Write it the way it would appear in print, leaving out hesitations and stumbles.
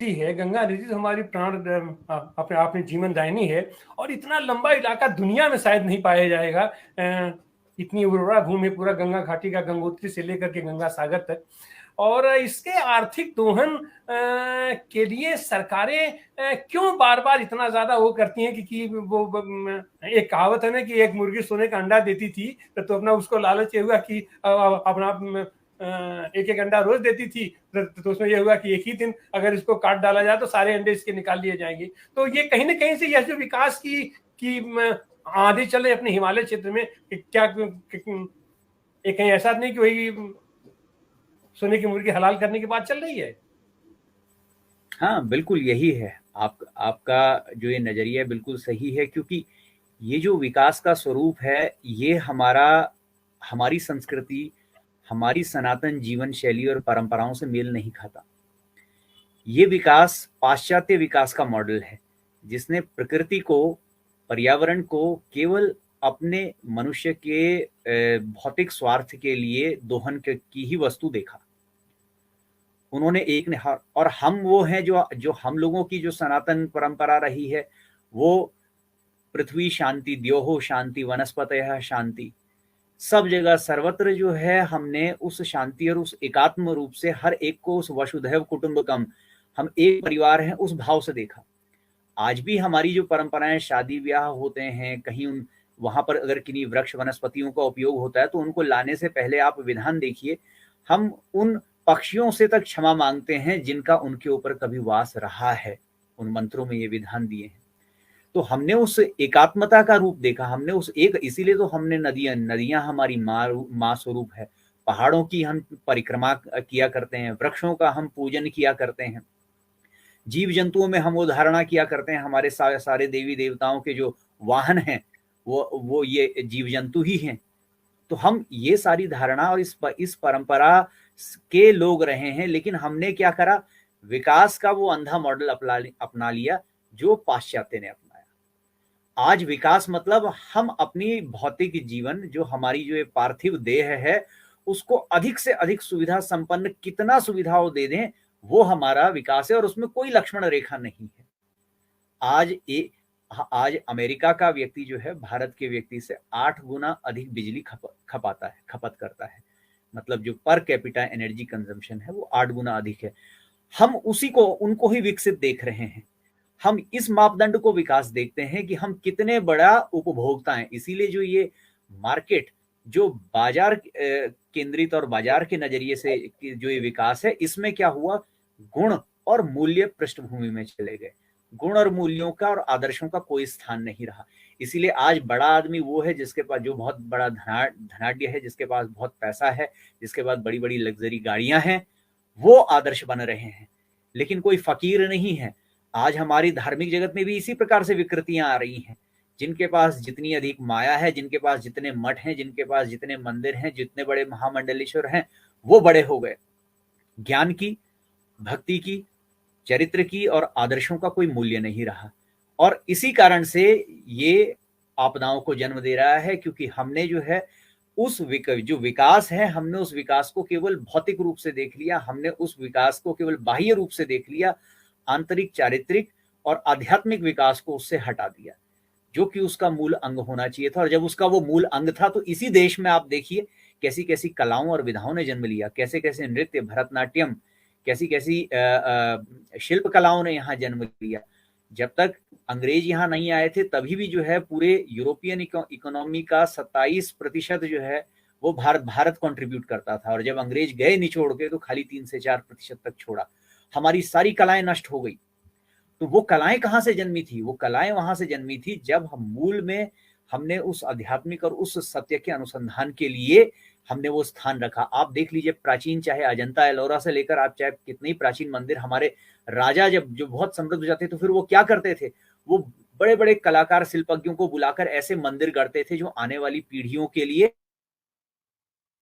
है, गंगा नदी तो हमारी प्राण अपने आप में जीवन दायिनी है। और इतना लंबा इलाका दुनिया में शायद नहीं पाया जाएगा। इतनी उर्वरा भूमि, पूरा गंगा घाटी का, गंगोत्री से लेकर के गंगा सागर तक। और इसके आर्थिक दोहन के लिए सरकारें क्यों बार बार इतना ज्यादा वो करती हैं कि वो एक कहावत है ना कि एक मुर्गी सोने का अंडा देती थी, तो अपना उसको लालच ये हुआ कि अपना एक एक अंडा रोज देती थी, तो उसमें यह हुआ कि एक ही दिन अगर इसको काट डाला जाए तो सारे अंडे इसके निकाल लिए जाएंगे। तो ये कहीं ना कहीं से यह जो विकास की आंधी चले अपने हिमालय क्षेत्र में, क्या एक कहीं ऐसा नहीं कि वही सोने की मुर्गी हलाल करने की बात चल रही है। हाँ, बिल्कुल यही है। आपका जो ये नज़रिया है बिल्कुल सही है, क्योंकि ये जो विकास का स्वरूप है, ये हमारी संस्कृति, हमारी सनातन जीवन शैली और परंपराओं से मेल नहीं खाता। ये विकास पाश्चात्य विकास का मॉडल है, जिसने प्रकृति को, पर्यावरण को केवल अपने मनुष्य के भौतिक स्वार्थ के लिए दोहन की ही वस्तु देखा। उन्होंने एक ने और हम वो हैं जो हम लोगों की जो सनातन परंपरा रही है, वो पृथ्वी शांति, द्योहो शांति, वनस्पतयः शांति, सब जगह सर्वत्र जो है हमने उस शांति और उस एकात्म रूप से हर एक को उस वसुधैव कुटुंबकम, हम एक परिवार हैं, उस भाव से देखा। आज भी हमारी जो परंपराएं, शादी ब्याह होते हैं कहीं, उन वहां पर अगर किन्हीं वृक्ष वनस्पतियों का उपयोग होता है तो उनको लाने से पहले आप विधान देखिए, हम उन पक्षियों से तक क्षमा मांगते हैं जिनका उनके ऊपर कभी वास रहा है। उन मंत्रों में ये विधान दिए हैं। तो हमने उस एकात्मता का रूप देखा, हमने उस एक, इसीलिए तो हमने नदियां हमारी माँ स्वरूप है। पहाड़ों की हम परिक्रमा किया करते हैं, वृक्षों का हम पूजन किया करते हैं, जीव जंतुओं में हम वो धारणा किया करते हैं, हमारे सारे देवी देवताओं के जो वाहन हैं वो ये जीव जंतु ही हैं। तो हम ये सारी धारणा और इस परंपरा के लोग रहे हैं, लेकिन हमने क्या करा, विकास का वो अंधा मॉडल अपना लिया जो पाश्चात्य ने अपनाया। आज विकास मतलब हम अपनी भौतिक जीवन, जो हमारी जो पार्थिव देह है, उसको अधिक से अधिक सुविधा संपन्न, कितना सुविधाओं दे दें, वो हमारा विकास है, और उसमें कोई लक्ष्मण रेखा नहीं है। आज आज अमेरिका का व्यक्ति जो है भारत के व्यक्ति से 8 गुना अधिक बिजली खपत करता है। मतलब जो पर कैपिटा एनर्जी कंजम्पशन है वो 8 गुना अधिक है। हम उनको ही विकसित देख रहे हैं। हम इस मापदंड को विकास देखते हैं कि हम कितने बड़ा उपभोक्ता हैं। इसीलिए जो ये मार्केट, जो बाजार केंद्रित और बाजार के नजरिए से जो ये विकास है, इसमें क्या हुआ, गुण और मूल्य पृष्ठभूमि में चले गए। गुण और मूल्यों का और आदर्शों का कोई स्थान नहीं रहा। इसीलिए आज बड़ा आदमी वो है जिसके पास, जो बहुत बड़ा धनाढ्य है, जिसके पास बहुत पैसा है, जिसके पास बड़ी बड़ी लग्जरी गाड़ियां हैं, वो आदर्श बन रहे हैं, लेकिन कोई फकीर नहीं है। आज हमारी धार्मिक जगत में भी इसी प्रकार से विकृतियां आ रही हैं। जिनके पास जितनी अधिक माया है, जिनके पास जितने मठ हैं, जिनके पास जितने मंदिर हैं, जितने बड़े महामंडलेश्वर हैं, वो बड़े हो गए। ज्ञान की, भक्ति की, चरित्र की और आदर्शों का कोई मूल्य नहीं रहा। और इसी कारण से ये आपदाओं को जन्म दे रहा है, क्योंकि हमने जो है जो विकास है, हमने उस विकास को केवल भौतिक रूप से देख लिया, हमने उस विकास को केवल बाह्य रूप से देख लिया, आंतरिक, चारित्रिक और आध्यात्मिक विकास को उससे हटा दिया, जो कि उसका मूल अंग होना चाहिए था। और जब उसका वो मूल अंग था, तो इसी देश में आप देखिए कैसी कैसी कलाओं और विधाओं ने जन्म लिया, कैसे कैसे नृत्य, भरतनाट्यम, कैसी कैसी शिल्प कलाओं ने यहाँ जन्म लिया। जब तक अंग्रेज यहाँ नहीं आए थे, तभी भी जो है पूरे यूरोपियन इकोनॉमी का 27% जो है वो भारत कंट्रीब्यूट करता था, और जब अंग्रेज गए निचोड़ के, तो खाली 3 से 4% तक छोड़ा। हमारी सारी कलाएं नष्ट हो गई। तो वो कलाएं कहाँ से जन्मी थी? वो कलाएं वहां से जन्मी थी जब हम मूल में हमने उस आध्यात्मिक और उस सत्य के अनुसंधान के लिए हमने वो स्थान रखा। आप देख लीजिए, प्राचीन, चाहे अजंता एलोरा से लेकर आप चाहे कितने ही प्राचीन मंदिर, हमारे राजा जब जो बहुत समृद्ध हो जाते तो फिर वो क्या करते थे, वो बड़े बड़े कलाकार शिल्पज्ञों को बुलाकर ऐसे मंदिर गढ़ते थे जो आने वाली पीढ़ियों के लिए